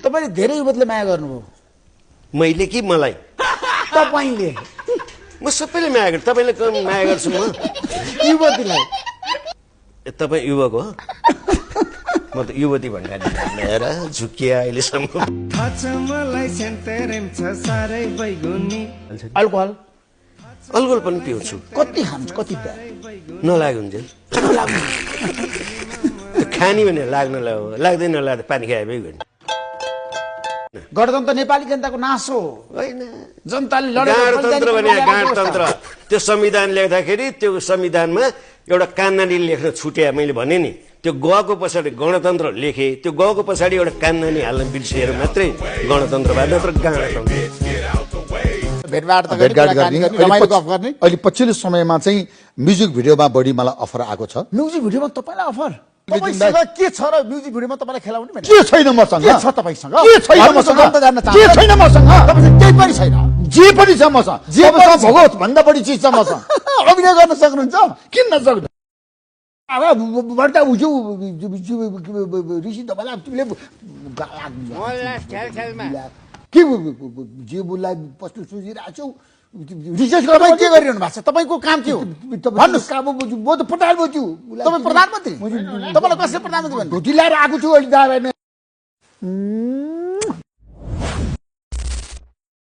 तपाईले धेरै युवतीले माया गर्नुभयो मैले कि मलाई तपाईले म सबैले माया गर्छु तपाईले माया गर्छु म युवतीलाई तपाईँ युवक हो म त युवती भन्ने लिएर झुकिया अहिलेसम्म अल्कोहल अल्कोहल पनि पिउँछु कति खान्छ कति नलाग्यो हुन्छ खानी भने लाग्न लाग्दैन लाग्दा पानी खाए भइ गयो गणतन्त्र नेपाली जनताको नाश हो होइन जनताले गणतन्त्र भने गणतन्त्र त्यो संविधान लेख्दाखेरि त्यो संविधानमा एउटा कान्नानी लेख्न छुट्या मैले भने नि त्यो गएको पछाडि गणतन्त्र लेखे त्यो गएको पछाडि एउटा कान्नानी हाल्न बिर्सिएर मात्रै गणतन्त्र भयो नत्र गणतन्त्र भेटघाट गर्ने अहिले पछिल्लो समयमा चाहिँ म्युजिक भिडियोमा बढी मलाई अफर आएको छ म्युजिक भिडियोमा तपाईलाई अफर तपाईसँग के छ र म्युजिक भिडियोमा तपाईलाई खेलाउने भने के छैन मसँग के छ तपाईसँग के छैन मसँग के छैन मसँग तपाईसँग केही पनि छैन जे पनि छ मसँग जे भगवत भन्दा बढी चिज छ मसँग अभिनय गर्न सक्नुहुन्छ किन नसक्नु अब बढ्ता उजु ऋषि तपाईँलाई तिमीले के जे बुलाई पस्नु सोचिरहेको छौ रिसर्च गर्न के गरिरहनु भएको छ तपाईँको काम के हो भन्नुहोस् म त प्रधानमन्त्री तपाईँ प्रधानमन्त्री तपाईँलाई कसले प्रधानमन्त्री भन्नु ढुटी ल्याएर आएको छु अहिले दाबा